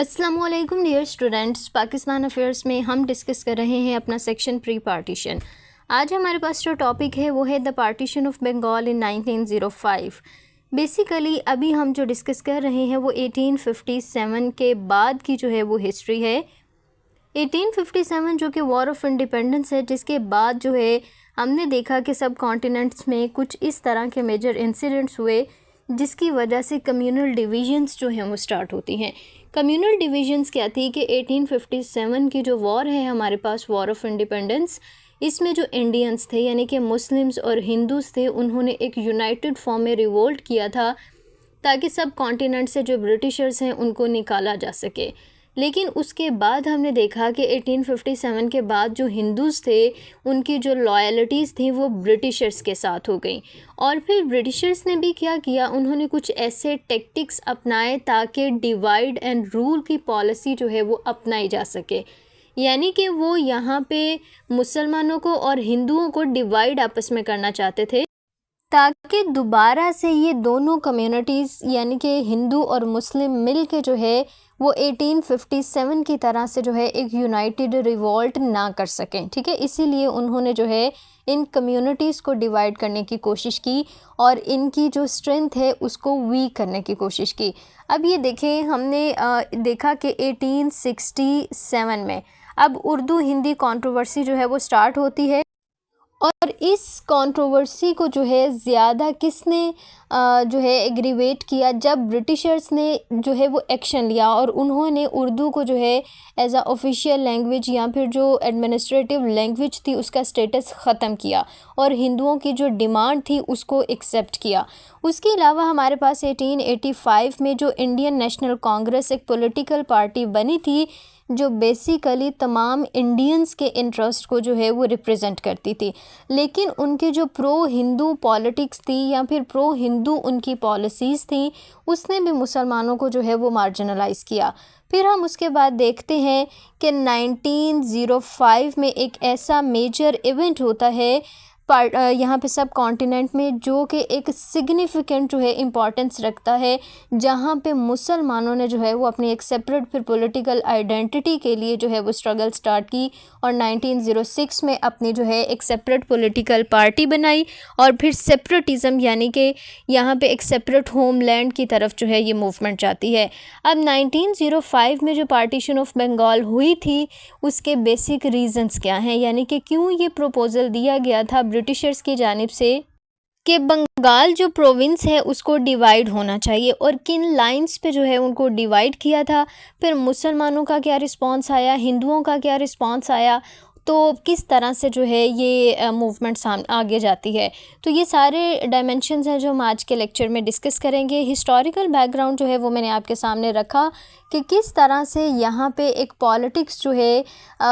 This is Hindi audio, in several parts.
अस्सलामुअलैकुम डियर स्टूडेंट्स, पाकिस्तान अफेयर्स में हम डिस्कस कर रहे हैं अपना सेक्शन प्री पार्टीशन। आज हमारे पास जो टॉपिक है वो है the partition of Bengal in 1905। Basically अभी हम जो डिस्कस कर रहे हैं वो 1857 के बाद की जो है वो हिस्ट्री है। 1857 जो कि वॉर ऑफ इंडिपेंडेंस है, जिसके बाद जो है हमने देखा कि सब कॉन्टिनेंट्स में कुछ इस तरह के मेजर इंसिडेंट्स हुए जिसकी वजह से कम्युनल डिविजन्स जो हैं वो स्टार्ट होती हैं। कम्युनल डिविजन्स क्या थी कि 1857 की जो वॉर है हमारे पास, वॉर ऑफ इंडिपेंडेंस, इसमें जो इंडियंस थे यानी कि मुस्लिम्स और हिंदूज़ थे, उन्होंने एक यूनाइटेड फॉर्म में रिवोल्ट किया था ताकि सब कॉन्टिनेंट से जो ब्रिटिशर्स हैं उनको निकाला जा सके। लेकिन उसके बाद हमने देखा कि 1857 के बाद जो हिंदूज़ थे उनकी जो लॉयल्टीज़ थी वो ब्रिटिशर्स के साथ हो गई। और फिर ब्रिटिशर्स ने भी क्या किया, उन्होंने कुछ ऐसे टेक्टिक्स अपनाए ताकि डिवाइड एंड रूल की पॉलिसी जो है वो अपनाई जा सके। यानी कि वो यहाँ पे मुसलमानों को और हिंदुओं को डिवाइड आपस में करना चाहते थे ताकि दोबारा से ये दोनों कम्युनिटीज़ यानी कि हिंदू और मुस्लिम मिल के जो है वो 1857 की तरह से जो है एक यूनाइटेड रिवॉल्ट ना कर सकें। ठीक है, इसीलिए उन्होंने जो है इन कम्युनिटीज़ को डिवाइड करने की कोशिश की और इनकी जो स्ट्रेंथ है उसको वीक करने की कोशिश की। अब ये देखें, हमने देखा कि 1867 में अब उर्दू हिंदी कंट्रोवर्सी जो है वो स्टार्ट होती है। और इस कंट्रोवर्सी को जो है ज़्यादा किसने जो है एग्रीवेट किया, जब ब्रिटिशर्स ने जो है वो एक्शन लिया और उन्होंने उर्दू को जो है एज अ ऑफिशियल लैंग्वेज या फिर जो एडमिनिस्ट्रेटिव लैंग्वेज थी उसका स्टेटस ख़त्म किया और हिंदुओं की जो डिमांड थी उसको एक्सेप्ट किया। उसके अलावा हमारे पास 1885 में जो इंडियन नेशनल कांग्रेस एक पॉलिटिकल पार्टी बनी थी जो बेसिकली तमाम इंडियंस के इंटरेस्ट को जो है वो रिप्रेजेंट करती थी, लेकिन उनकी जो प्रो हिंदू पॉलिटिक्स थी या फिर प्रो हिंदू उनकी पॉलिसीज़ थी उसने भी मुसलमानों को जो है वो मार्जिनलाइज़ किया। फिर हम उसके बाद देखते हैं कि 1905 में एक ऐसा मेजर इवेंट होता है यहाँ पे सब कॉन्टिनेंट में जो कि एक सिग्निफिकेंट जो है इम्पॉर्टेंस रखता है, जहाँ पे मुसलमानों ने जो है वो अपनी एक सेपरेट फिर पॉलिटिकल आइडेंटिटी के लिए जो है वो स्ट्रगल स्टार्ट की और 1906 में अपनी जो है एक सेपरेट पॉलिटिकल पार्टी बनाई और फिर सेपरेटिज़म यानी कि यहाँ पे एक सेपरेट होमलैंड की तरफ जो है ये मूवमेंट जाती है। अब 1905 में जो पार्टीशन ऑफ बंगाल हुई थी उसके बेसिक रीज़न्स क्या हैं, यानी कि क्यों ये प्रपोज़ल दिया गया था ब्रिटिशर्स की जानिब से कि बंगाल जो प्रोविंस है उसको डिवाइड होना चाहिए और किन लाइंस पे जो है उनको डिवाइड किया था। फिर मुसलमानों का क्या रिस्पांस आया, हिंदुओं का क्या रिस्पांस आया, तो किस तरह से जो है ये मूवमेंट आगे जाती है। तो ये सारे डायमेंशंस हैं जो हम आज के लेक्चर में डिस्कस करेंगे। हिस्टोरिकल बैकग्राउंड जो है वो मैंने आपके सामने रखा कि किस तरह से यहाँ पे एक पॉलिटिक्स जो है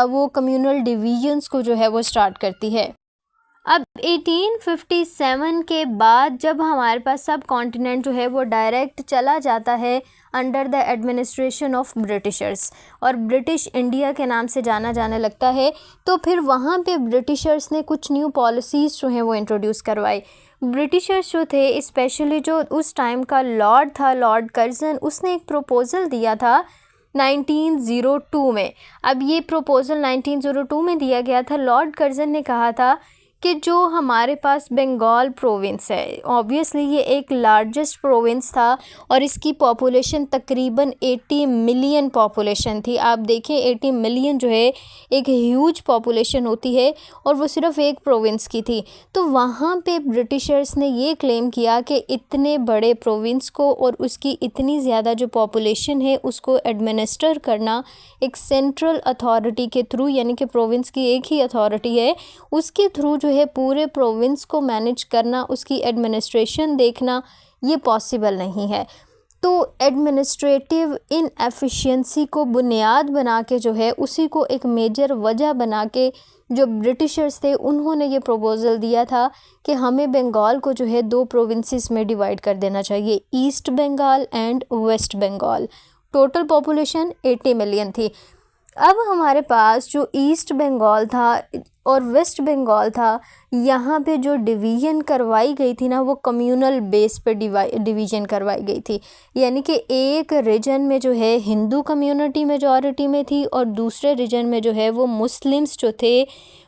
वो कम्युनल डिवीजन्स को जो है वो स्टार्ट करती है। अब 1857 के बाद जब हमारे पास सब कॉन्टिनेंट जो है वो डायरेक्ट चला जाता है under the administration of Britishers और ब्रिटिश इंडिया के नाम से जाना जाने लगता है, तो फिर वहाँ पे ब्रिटिशर्स ने कुछ न्यू पॉलिसीज़ जो हैं वो इंट्रोड्यूस करवाई। ब्रिटिशर्स जो थे, स्पेशली जो उस टाइम का लॉर्ड था, लॉर्ड कर्जन, उसने एक प्रपोज़ल दिया था 1902 में। अब ये प्रपोज़ल 1902 में दिया गया था। लॉर्ड कर्जन ने कहा था कि जो हमारे पास बंगाल प्रोविंस है, ऑब्वियसली ये एक लार्जेस्ट प्रोविंस था और इसकी पॉपुलेशन तकरीबन 80 मिलियन पॉपुलेशन थी। आप देखें 80 मिलियन जो है एक ह्यूज पॉपुलेशन होती है और वो सिर्फ एक प्रोविंस की थी। तो वहाँ पे ब्रिटिशर्स ने ये क्लेम किया कि इतने बड़े प्रोविंस को और उसकी इतनी ज़्यादा जो पॉपुलेशन है उसको एडमिनिस्टर करना एक सेंट्रल अथॉरिटी के थ्रू, यानी कि प्रोविंस की एक ही अथॉरिटी है उसके थ्रू जो है पूरे प्रोविंस को मैनेज करना, उसकी एडमिनिस्ट्रेशन देखना, ये पॉसिबल नहीं है। तो एडमिनिस्ट्रेटिव इनएफिशिएंसी को बुनियाद बना के जो है उसी को एक मेजर वजह बना के जो ब्रिटिशर्स थे उन्होंने ये प्रपोज़ल दिया था कि हमें बंगाल को जो है दो प्रोविंसेस में डिवाइड कर देना चाहिए, east Bengal and west Bengal. Total population 80 million थी। अब हमारे पास जो ईस्ट बंगाल था, और वेस्ट बंगाल था, यहाँ पे जो डिवीज़न करवाई गई थी ना वो कम्युनल बेस पे डिवीज़न करवाई गई थी। यानी कि एक रीजन में जो है हिंदू कम्युनिटी मेजॉरिटी में थी और दूसरे रीजन में जो है वो मुस्लिम्स जो थे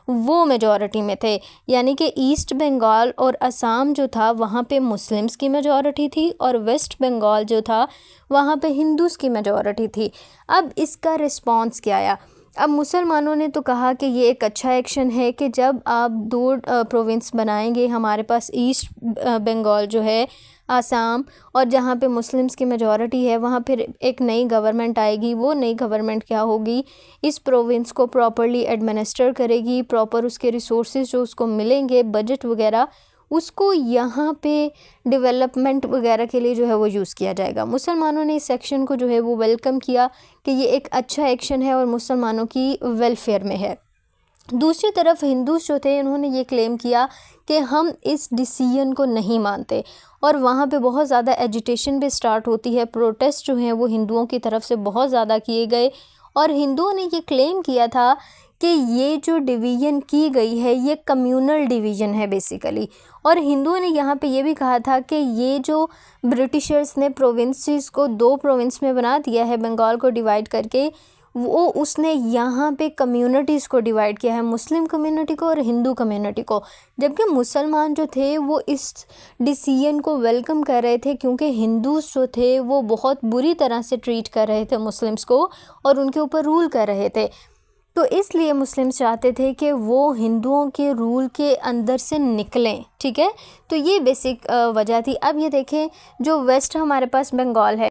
वो मेजॉरिटी में थे। यानी कि ईस्ट बंगाल और असम जो था वहाँ पे मुस्लिम्स की मेजॉरिटी थी और वेस्ट बंगाल जो था वहाँ पे हिंदूज़ की मेजॉरिटी थी। अब इसका रिस्पॉन्स क्या आया? अब मुसलमानों ने तो कहा कि ये एक अच्छा एक्शन है कि जब आप दो प्रोविंस बनाएंगे, हमारे पास ईस्ट बंगाल जो है आसाम और जहाँ पे मुस्लिम्स की मेजॉरिटी है वहाँ फिर एक नई गवर्नमेंट आएगी। वो नई गवर्नमेंट क्या होगी, इस प्रोविंस को प्रॉपरली एडमिनिस्टर करेगी, प्रॉपर उसके रिसोर्सेज जो उसको मिलेंगे, बजट वगैरह, उसको यहाँ पे डेवलपमेंट वगैरह के लिए जो है वो यूज़ किया जाएगा। मुसलमानों ने इस एक्शन को जो है वो वेलकम किया कि ये एक अच्छा एक्शन है और मुसलमानों की वेलफेयर में है। दूसरी तरफ हिंदूज़ जो थे उन्होंने ये क्लेम किया कि हम इस डिसीजन को नहीं मानते और वहाँ पे बहुत ज़्यादा एजिटेशन भी स्टार्ट होती है। प्रोटेस्ट जो हैं वो हिंदुओं की तरफ से बहुत ज़्यादा किए गए और हिंदुओं ने ये क्लेम किया था कि ये जो डिवीज़न की गई है ये कम्युनल डिवीज़न है बेसिकली। और हिंदुओं ने यहाँ पे ये भी कहा था कि ये जो ब्रिटिशर्स ने प्रोविंसेस को दो प्रोविंस में बना दिया है, बंगाल को डिवाइड करके, वो उसने यहाँ पे कम्युनिटीज़ को डिवाइड किया है, मुस्लिम कम्युनिटी को और हिंदू कम्युनिटी को। जबकि मुसलमान जो थे वो इस डिसीजन को वेलकम कर रहे थे क्योंकि हिंदूज़ जो थे वो बहुत बुरी तरह से ट्रीट कर रहे थे मुस्लिम्स को और उनके ऊपर रूल कर रहे थे। तो इसलिए मुस्लिम्स चाहते थे कि वो हिंदुओं के रूल के अंदर से निकलें। ठीक है, तो ये बेसिक वजह थी। अब ये देखें, जो वेस्ट हमारे पास बंगाल है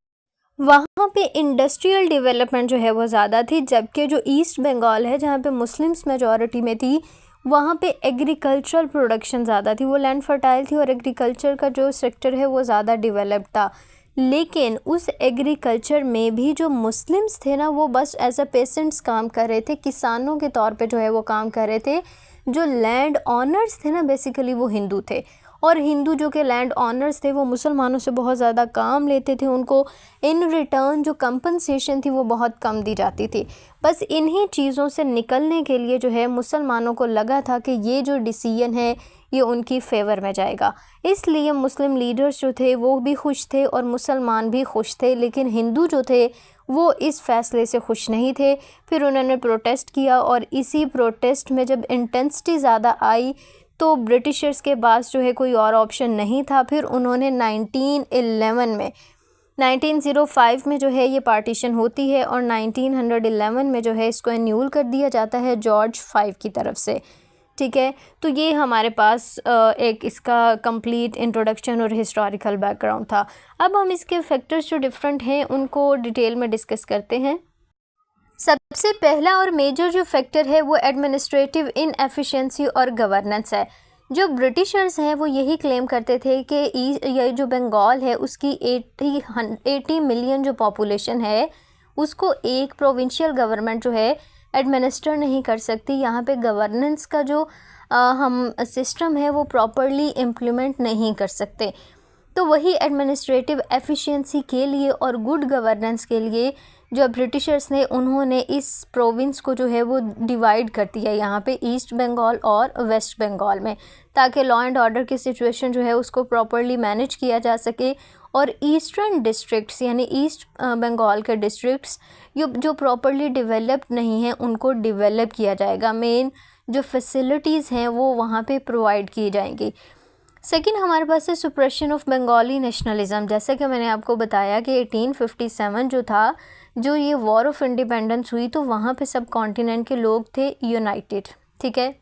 वहाँ पे इंडस्ट्रियल डेवलपमेंट जो है वो ज़्यादा थी, जबकि जो ईस्ट बंगाल है जहाँ पे मुस्लिम्स मेजॉरिटी में थी वहाँ पे एग्रीकल्चरल प्रोडक्शन ज़्यादा थी। वो लैंड फर्टाइल थी और एग्रीकल्चर का जो सेक्टर है वो ज़्यादा डेवलप्ड था। लेकिन उस एग्रीकल्चर में भी जो मुस्लिम्स थे ना वो बस एज अ पेसेंट्स काम कर रहे थे, किसानों के तौर पे जो है वो काम कर रहे थे। जो लैंड ऑनर्स थे ना बेसिकली वो हिंदू थे और हिंदू जो कि लैंड ऑनर्स थे वो मुसलमानों से बहुत ज़्यादा काम लेते थे। उनको इन रिटर्न जो कंपनसेशन थी वो बहुत कम दी जाती थी। बस इन्हीं चीज़ों से निकलने के लिए जो है मुसलमानों को लगा था कि ये जो डिसीजन है ये उनकी फेवर में जाएगा। इसलिए मुस्लिम लीडर्स जो थे वो भी खुश थे और मुसलमान भी खुश थे, लेकिन हिंदू जो थे वो इस फैसले से खुश नहीं थे। फिर उन्होंने प्रोटेस्ट किया और इसी प्रोटेस्ट में जब इंटेंसिटी ज़्यादा आई तो ब्रिटिशर्स के पास जो है कोई और ऑप्शन नहीं था। फिर उन्होंने 1905 में जो है ये पार्टीशन होती है और 1911 में जो है इसको एन्यूल कर दिया जाता है जॉर्ज 5 की तरफ से। ठीक है, तो ये हमारे पास एक इसका कंप्लीट इंट्रोडक्शन और हिस्टोरिकल बैकग्राउंड था। अब हम इसके फैक्टर्स जो डिफरेंट हैं उनको डिटेल में डिस्कस करते हैं। सबसे पहला और मेजर जो फैक्टर है वो एडमिनिस्ट्रेटिव इनएफिशिएंसी और गवर्नेंस है। जो ब्रिटिशर्स हैं वो यही क्लेम करते थे कि ये जो बंगाल है उसकी 80 मिलियन जो पॉपुलेशन है उसको एक प्रोविंशियल गवर्नमेंट जो है एडमिनिस्टर नहीं कर सकती। यहाँ पे गवर्नेंस का जो हम सिस्टम है वो प्रॉपरली इम्प्लीमेंट नहीं कर सकते। तो वही एडमिनिस्ट्रेटिव एफिशिएंसी के लिए और गुड गवर्नेंस के लिए जो ब्रिटिशर्स ने उन्होंने इस प्रोविंस को जो है वो डिवाइड कर दिया यहाँ पे ईस्ट बंगाल और वेस्ट बंगाल में, ताकि लॉ एंड ऑर्डर की सिचुएशन जो है उसको प्रॉपरली मैनेज किया जा सके। और ईस्टर्न डिस्ट्रिक्ट्स यानी ईस्ट बंगाल के डिस्ट्रिक्ट्स जो प्रॉपरली डेवलप्ड नहीं हैं उनको डेवलप किया जाएगा। मेन जो फैसिलिटीज़ हैं वो वहाँ पे प्रोवाइड की जाएंगी। सेकेंड हमारे पास है सुप्रेशन ऑफ बंगाली नेशनलिज्म। जैसे कि मैंने आपको बताया कि 1857 जो था, जो ये वॉर ऑफ इंडिपेंडेंस हुई, तो वहाँ पे सब कॉन्टिनेंट के लोग थे यूनाइटेड। ठीक है,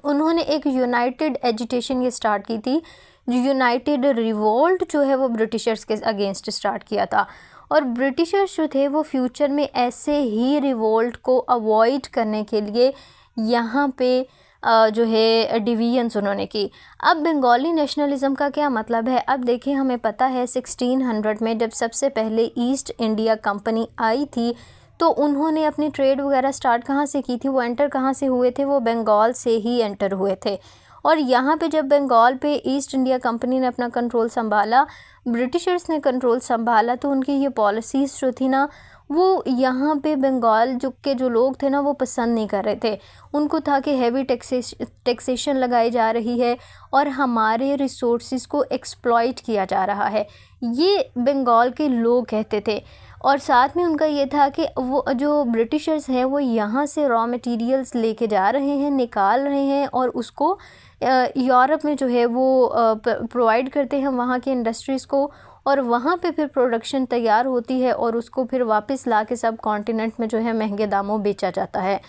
उन्होंने एक यूनाइटेड एजिटेशन ये स्टार्ट की थी। यूनाइटेड रिवोल्ट जो है वो ब्रिटिशर्स के अगेंस्ट स्टार्ट किया था और ब्रिटिशर्स जो थे वो फ्यूचर में ऐसे ही रिवोल्ट को अवॉइड करने के लिए यहाँ पे जो है डिवीजन्स उन्होंने की। अब बंगाली नेशनलिज़म का क्या मतलब है? अब देखिए, हमें पता है 1600 में जब सबसे पहले ईस्ट इंडिया कंपनी आई थी तो उन्होंने अपनी ट्रेड वगैरह स्टार्ट कहाँ से की थी, वो एंटर कहाँ से हुए थे, वो बंगाल से ही एंटर हुए थे। और यहाँ पे जब बंगाल पे ईस्ट इंडिया कंपनी ने अपना कंट्रोल संभाला, ब्रिटिशर्स ने कंट्रोल संभाला, तो उनकी ये पॉलिसीज़ जो थी ना वो यहाँ पे बंगाल जो लोग थे ना वो पसंद नहीं कर रहे थे। उनको था कि हैवी टैक्सेशन लगाई जा रही है और हमारे रिसोर्सेज को एक्सप्लॉइट किया जा रहा है, ये बंगाल के लोग कहते थे। और साथ में उनका ये था कि वो जो ब्रिटिशर्स हैं वो यहाँ से रॉ मटेरियल्स लेके जा रहे हैं, निकाल रहे हैं और उसको यूरोप में जो है वो प्रोवाइड करते हैं वहाँ की इंडस्ट्रीज़ को, और वहाँ पे फिर प्रोडक्शन तैयार होती है और उसको फिर वापस ला के सब कॉन्टिनेंट में जो है महंगे दामों बेचा जाता है।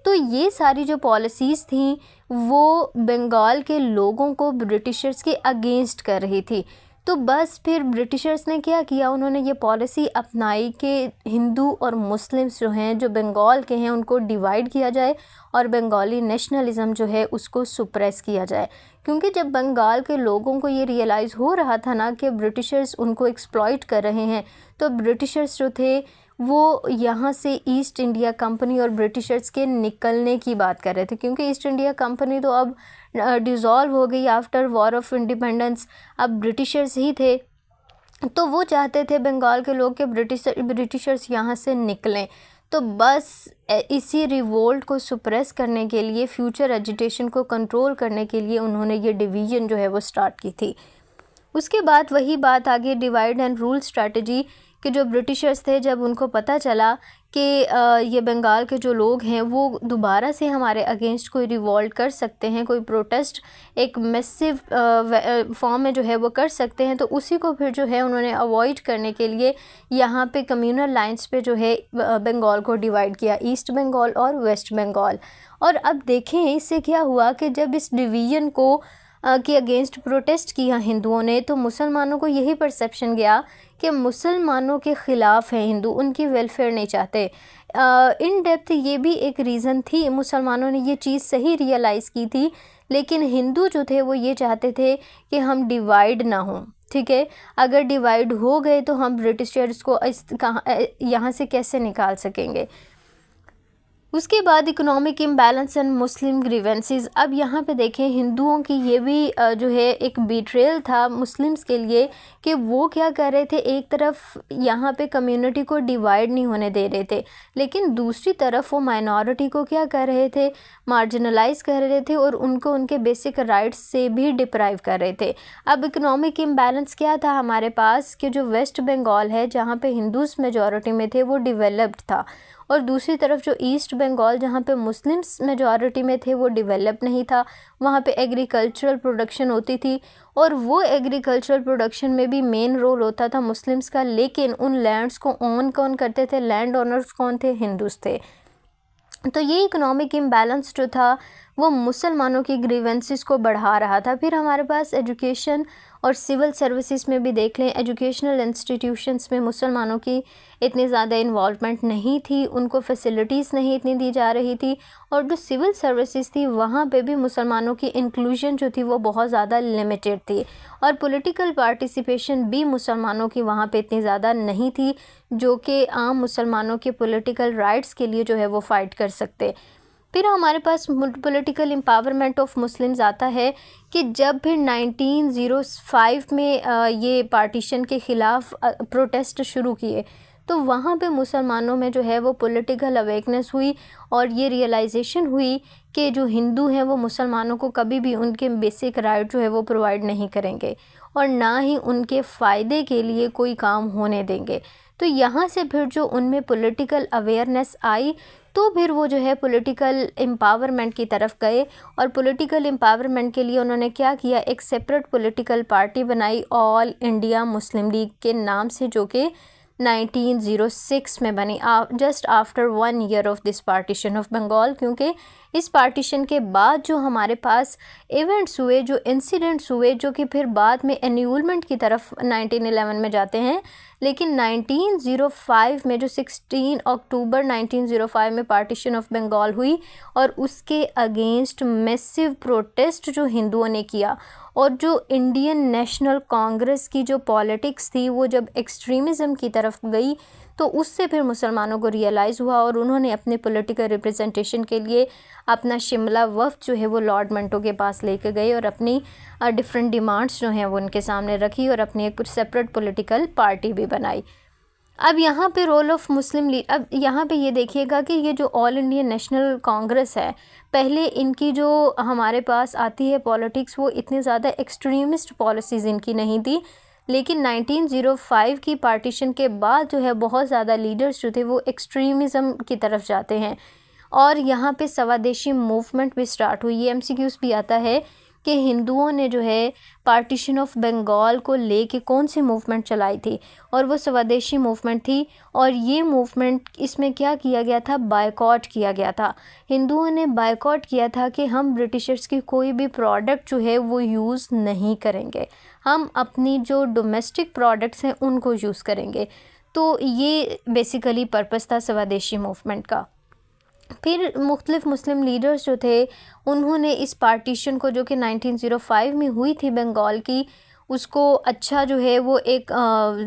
तो ये सारी जो पॉलिसीज़ थी वो बंगाल के लोगों को ब्रिटिशर्स के अगेंस्ट कर रही थी। तो बस फिर ब्रिटिशर्स ने क्या किया, उन्होंने ये पॉलिसी अपनाई कि हिंदू और मुस्लिम्स जो हैं जो बंगाल के हैं उनको डिवाइड किया जाए और बंगाली नेशनलिज़म जो है उसको सुप्रेस किया जाए। क्योंकि जब बंगाल के लोगों को ये रियलाइज़ हो रहा था ना कि ब्रिटिशर्स उनको एक्सप्लॉइट कर रहे हैं, तो ब्रिटिशर्स जो थे वो यहाँ से ईस्ट इंडिया कंपनी और ब्रिटिशर्स के निकलने की बात कर रहे थे। क्योंकि ईस्ट इंडिया कंपनी तो अब डिज़ोल्व हो गई आफ्टर वॉर ऑफ इंडिपेंडेंस, अब ब्रिटिशर्स ही थे। तो वो चाहते थे बंगाल के लोग कि ब्रिटिशर्स यहाँ से निकलें। तो बस इसी रिवोल्ट को सुप्रेस करने के लिए, फ्यूचर एजिटेशन को कंट्रोल करने के लिए उन्होंने ये डिवीज़न जो है वो स्टार्ट की थी। उसके बाद वही बात आ गई डिवाइड एंड रूल स्ट्रैटेजी कि जो ब्रिटिशर्स थे जब उनको पता चला कि ये बंगाल के जो लोग हैं वो दोबारा से हमारे अगेंस्ट कोई रिवॉल्ट कर सकते हैं, कोई प्रोटेस्ट एक मैसिव फॉर्म में जो है वो कर सकते हैं, तो उसी को फिर जो है उन्होंने अवॉइड करने के लिए यहाँ पे कम्यूनल लाइंस पे जो है बंगाल को डिवाइड किया, ईस्ट बंगाल और वेस्ट बंगाल। और अब देखें इससे क्या हुआ कि जब इस डिवीज़न को के अगेंस्ट प्रोटेस्ट किया हिंदुओं ने, तो मुसलमानों को यही परसेप्शन गया कि मुसलमानों के ख़िलाफ़ हैं हिंदू, उनकी वेलफेयर नहीं चाहते। इन डेप्थ ये भी एक रीज़न थी, मुसलमानों ने ये चीज़ सही रियलाइज़ की थी, लेकिन हिंदू जो थे वो ये चाहते थे कि हम डिवाइड ना हों। ठीक है, अगर डिवाइड हो गए तो हम ब्रिटिशर्स को यहाँ से कैसे निकाल सकेंगे। उसके बाद economic imbalance and Muslim grievances. अब यहाँ पे देखें हिंदुओं की ये भी जो है एक बिट्रेयल था मुस्लिम्स के लिए कि वो क्या कर रहे थे, एक तरफ यहाँ पे कम्युनिटी को डिवाइड नहीं होने दे रहे थे, लेकिन दूसरी तरफ वो माइनॉरिटी को क्या कर रहे थे, मार्जिनलाइज कर रहे थे और उनको उनके बेसिक राइट्स से भी डिप्राइव कर रहे थे। अब इकोनॉमिक इम्बैलेंस क्या था हमारे पास कि जो वेस्ट बंगाल है जहाँ पे हिंदूज़ मेजॉरिटी में थे वो डेवलप्ड था, और दूसरी तरफ जो ईस्ट बंगाल जहाँ पे मुस्लिम्स मेजॉरिटी में थे वो डेवलप नहीं था। वहाँ पे एग्रीकल्चरल प्रोडक्शन होती थी और वो एग्रीकल्चरल प्रोडक्शन में भी मेन रोल होता था मुस्लिम्स का, लेकिन उन लैंड्स को ओन कौन करते थे, लैंड ओनर्स कौन थे, हिंदूज़ थे। तो ये इकोनॉमिक इम्बैलेंस जो था वो मुसलमानों की ग्रीवेंसेस को बढ़ा रहा था। फिर हमारे पास एजुकेशन और सिविल सर्विसेज में भी देख लें, एजुकेशनल इंस्टीट्यूशंस में मुसलमानों की इतनी ज़्यादा इन्वॉल्वमेंट नहीं थी, उनको फैसिलिटीज़ नहीं इतनी दी जा रही थी, और जो सिविल सर्विसेज थी वहाँ पे भी मुसलमानों की इंक्लूजन जो थी वो बहुत ज़्यादा लिमिटेड थी, और पॉलिटिकल पार्टिसिपेशन भी मुसलमानों की वहाँ पे इतनी ज़्यादा नहीं थी जो कि आम मुसलमानों के पॉलिटिकल राइट्स के लिए जो है वो फ़ाइट कर सकते। फिर हमारे पास पॉलिटिकल एम्पावरमेंट ऑफ मुस्लिम्स आता है कि जब फिर 1905 में ये पार्टीशन के ख़िलाफ़ प्रोटेस्ट शुरू किए, तो वहाँ पे मुसलमानों में जो है वो पॉलिटिकल अवेकनेस हुई और ये रियलाइजेशन हुई कि जो हिंदू हैं वो मुसलमानों को कभी भी उनके बेसिक राइट जो है वो प्रोवाइड नहीं करेंगे और ना ही उनके फ़ायदे के लिए कोई काम होने देंगे। तो यहाँ से फिर जो उनमें पॉलिटिकल अवेयरनेस आई, तो फिर वो जो है पॉलिटिकल एम्पावरमेंट की तरफ गए, और पॉलिटिकल एम्पावरमेंट के लिए उन्होंने क्या किया, एक सेपरेट पॉलिटिकल पार्टी बनाई ऑल इंडिया मुस्लिम लीग के नाम से, जो कि 1906 में बनी, just after 1 year of this partition of Bengal. क्योंकि इस पार्टीशन के बाद जो हमारे पास इवेंट्स हुए, जो इंसिडेंट्स हुए, जो कि फिर बाद में एन्यूलमेंट की तरफ 1911 में जाते हैं, लेकिन 1905 में जो 16 अक्टूबर 1905 में पार्टीशन ऑफ बंगाल हुई और उसके अगेंस्ट मैसिव प्रोटेस्ट जो हिंदुओं ने किया, और जो इंडियन नेशनल कांग्रेस की जो पॉलिटिक्स थी वो जब एक्सट्रीमिज़म की तरफ गई, तो उससे फिर मुसलमानों को रियलाइज़ हुआ और उन्होंने अपने पॉलिटिकल रिप्रेजेंटेशन के लिए अपना शिमला वफ़द जो है वो लॉर्ड मंटो के पास लेके गए और अपनी डिफरेंट डिमांड्स जो हैं वो उनके सामने रखी और अपनी एक सेपरेट पॉलिटिकल पार्टी भी बनाई। अब यहाँ पे रोल ऑफ मुस्लिम लीग, अब यहाँ पे ये देखिएगा कि ये जो ऑल इंडिया नेशनल कांग्रेस है, पहले इनकी जो हमारे पास आती है पॉलिटिक्स, वो इतनी ज़्यादा एक्सट्रीमिस्ट पॉलिसीज़ इनकी नहीं थी, लेकिन 1905 की पार्टीशन के बाद जो है बहुत ज़्यादा लीडर्स जो थे वो एक्सट्रीमिज़म की तरफ जाते हैं और यहाँ पे स्वदेशी मूवमेंट भी स्टार्ट हुई। ये एमसीक्यूज़ भी आता है कि हिंदुओं ने जो है पार्टीशन ऑफ बंगाल को लेके कौन सी मूवमेंट चलाई थी, और वो स्वदेशी मूवमेंट थी। और ये मूवमेंट, इसमें क्या किया गया था, बायकॉट किया गया था। हिंदुओं ने बायकॉट किया था कि हम ब्रिटिशर्स की कोई भी प्रोडक्ट जो है वो यूज़ नहीं करेंगे, हम अपनी जो डोमेस्टिक प्रोडक्ट्स हैं उनको यूज़ करेंगे। तो ये बेसिकली पर्पस था स्वदेशी मूवमेंट का। फिर मुख्तलिफ मुस्लिम लीडर्स जो थे उन्होंने इस पार्टीशन को, जो कि 1905 में हुई थी बंगाल की, उसको अच्छा जो है वो एक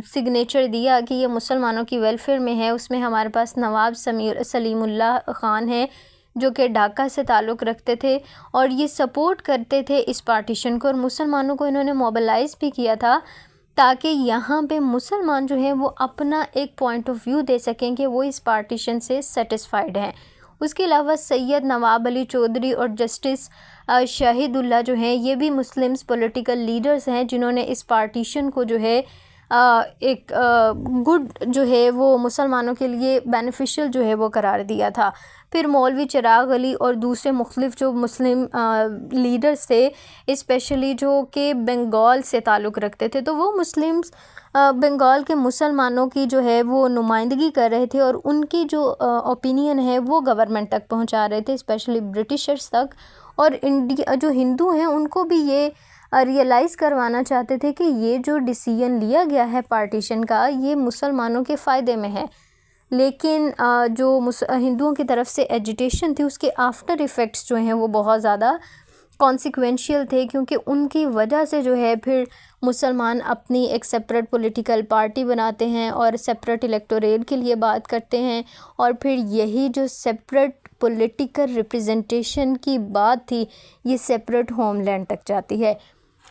सिग्नेचर दिया कि ये मुसलमानों की वेलफेयर में है। उसमें हमारे पास नवाब सलीमुल्लाह ख़ान है जो कि ढाका से ताल्लुक़ रखते थे और ये सपोर्ट करते थे इस पार्टीशन को, और मुसलमानों को इन्होंने मोबिलाइज़ भी किया था ताकि यहाँ पे मुसलमान जो हैं वो अपना एक पॉइंट ऑफ व्यू दे सकें कि वो इस पार्टीशन से सेटिस्फाइड हैं। उसके अलावा सैयद नवाब अली चौधरी और जस्टिस शाहिदुल्लाह जो हैं, ये भी मुस्लिम्स पॉलिटिकल लीडर्स हैं जिन्होंने इस पार्टीशन को जो है एक गुड जो है वो मुसलमानों के लिए बेनिफिशियल जो है वो करार दिया था। फिर मौलवी चिराग अली और दूसरे मुख्तलिफ जो मुस्लिम लीडर्स थे, स्पेशली जो कि बंगाल से ताल्लुक़ रखते थे, तो वो मुस्लिम्स बंगाल के मुसलमानों की जो है वो नुमाइंदगी कर रहे थे और उनकी जो ओपिनियन है वो गवर्नमेंट तक पहुंचा रहे थे, स्पेशली ब्रिटिशर्स तक। और इंडिया जो हिंदू हैं उनको भी ये रियलाइज़ करवाना चाहते थे कि ये जो डिसीजन लिया गया है पार्टीशन का, ये मुसलमानों के फ़ायदे में है। लेकिन जो हिंदुओं की तरफ से एजिटेशन थी, उसके आफ्टर इफ़ेक्ट्स जो हैं वो बहुत ज़्यादा कॉन्सिक्वेंशियल थे, क्योंकि उनकी वजह से जो है फिर मुसलमान अपनी एक सेपरेट पॉलिटिकल पार्टी बनाते हैं और सेपरेट इलेक्टोरेट के लिए बात करते हैं, और फिर यही जो सेपरेट पॉलिटिकल रिप्रेजेंटेशन की बात थी, ये सेपरेट होमलैंड तक जाती है।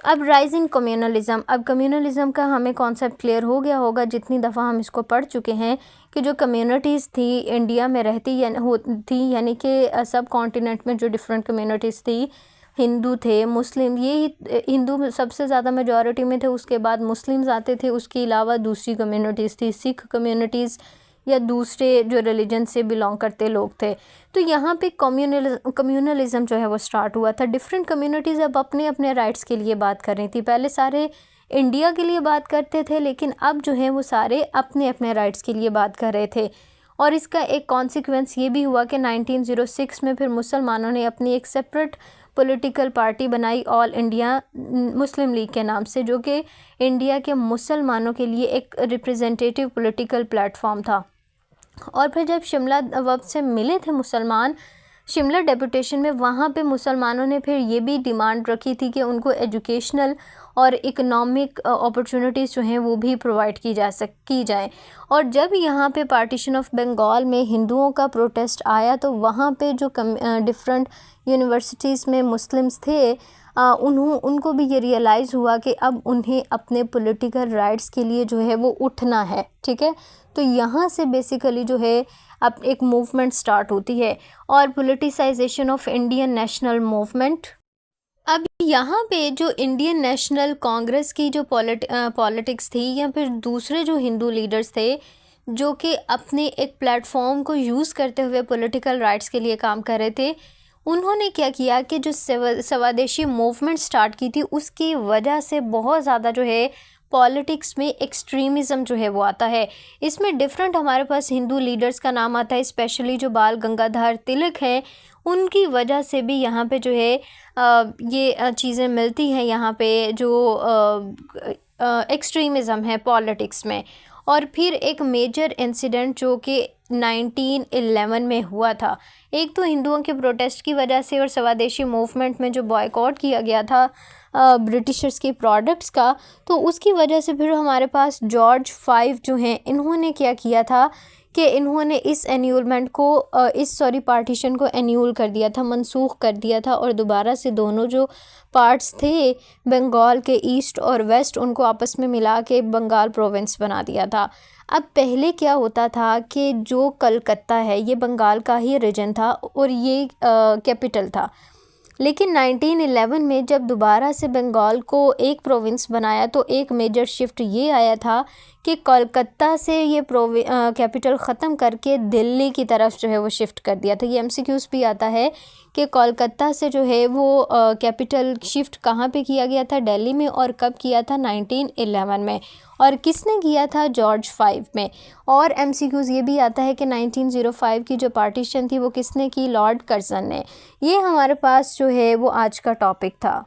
अब राइजिंग कम्युनलिज़म, अब कम्युनलिज़म का हमें कॉन्सेप्ट क्लियर हो गया होगा जितनी दफ़ा हम इसको पढ़ चुके हैं कि जो कम्युनिटीज़ थी इंडिया में रहती यानी कि सब कॉन्टिनेंट में जो डिफरेंट कम्युनिटीज़ थी, हिंदू थे, मुस्लिम, ये हिंदू सबसे ज़्यादा मेजॉरिटी में थे, उसके बाद मुस्लिम्स आते थे, उसके अलावा दूसरी कम्युनिटीज़ थी, सिख कम्युनिटीज़ या दूसरे जो रिलीजन से बिलोंग करते लोग थे। तो यहाँ पे कम्युनलिज़म जो है वो स्टार्ट हुआ था। डिफरेंट कम्युनिटीज़ अब अपने अपने राइट्स के लिए बात कर रही थी। पहले सारे इंडिया के लिए बात करते थे, लेकिन अब जो है वो सारे अपने अपने राइट्स के लिए बात कर रहे थे। और इसका एक कॉन्सिक्वेंस ये भी हुआ कि 1906 में फिर मुसलमानों ने अपनी एक सेपरेट पॉलिटिकल पार्टी बनाई, ऑल इंडिया मुस्लिम लीग के नाम से, जो कि इंडिया के मुसलमानों के लिए एक रिप्रेजेंटेटिव पॉलिटिकल प्लेटफॉर्म था। और फिर जब शिमला वक्त से मिले थे मुसलमान शिमला डेपुटेशन में, वहाँ पे मुसलमानों ने फिर ये भी डिमांड रखी थी कि उनको एजुकेशनल और इकोनॉमिक अपॉर्चुनिटीज़ जो हैं वो भी प्रोवाइड की जाए। और जब यहाँ पे पार्टीशन ऑफ बंगाल में हिंदुओं का प्रोटेस्ट आया, तो वहाँ पे जो डिफरेंट यूनिवर्सिटीज़ में मुस्लिम्स थे, उनको भी ये रियलाइज़ हुआ कि अब उन्हें अपने पॉलिटिकल राइट्स के लिए जो है वो उठना है। ठीक है, तो यहाँ से बेसिकली जो है अब एक मूवमेंट स्टार्ट होती है, और politicisation of Indian national movement. अब यहाँ पे जो इंडियन नेशनल कांग्रेस की जो पॉलिटिक्स थी, या फिर दूसरे जो हिंदू लीडर्स थे जो कि अपने एक प्लेटफॉर्म को यूज़ करते हुए पॉलिटिकल राइट्स के लिए काम कर रहे थे, उन्होंने क्या किया कि जो स्वदेशी मूवमेंट स्टार्ट की थी, उसकी वजह से बहुत ज़्यादा जो है पॉलिटिक्स में एक्सट्रीमिज़म जो है वो आता है। इसमें डिफरेंट हमारे पास हिंदू लीडर्स का नाम आता है, स्पेशली जो बाल गंगाधर तिलक हैं, उनकी वजह से भी यहाँ पे जो है ये चीज़ें मिलती हैं, यहाँ पे जो एक्सट्रीमिज़म है पॉलिटिक्स में। और फिर एक मेजर इंसिडेंट जो कि 1911 में हुआ था, एक तो हिंदुओं के प्रोटेस्ट की वजह से और स्वदेशी मूवमेंट में जो बॉयकॉट किया गया था ब्रिटिशर्स के प्रोडक्ट्स का, तो उसकी वजह से फिर हमारे पास जॉर्ज 5 जो हैं, इन्होंने क्या किया था कि इन्होंने इस एन्यूलमेंट को पार्टीशन को एन्यूल कर दिया था, मनसूख कर दिया था, और दोबारा से दोनों जो पार्ट्स थे बंगाल के ईस्ट और वेस्ट, उनको आपस में मिला के बंगाल प्रोविंस बना दिया था। अब पहले क्या होता था कि जो कलकत्ता है ये बंगाल का ही रीजन था और ये कैपिटल था, लेकिन 1911 में जब दोबारा से बंगाल को एक प्रोविंस बनाया तो एक मेजर शिफ्ट ये आया था कि कोलकाता से ये कैपिटल ख़त्म करके दिल्ली की तरफ जो है वो शिफ्ट कर दिया था। ये एमसीक्यूज़ भी आता है कि कोलकाता से जो है वो कैपिटल शिफ्ट कहाँ पे किया गया था, दिल्ली में, और कब किया था, 1911 में, और किसने किया था, जॉर्ज 5 में। और एमसीक्यूज़ ये भी आता है कि 1905 की जो पार्टीशन थी वो किसने की, लॉर्ड कर्जन ने। ये हमारे पास जो है वो आज का टॉपिक था।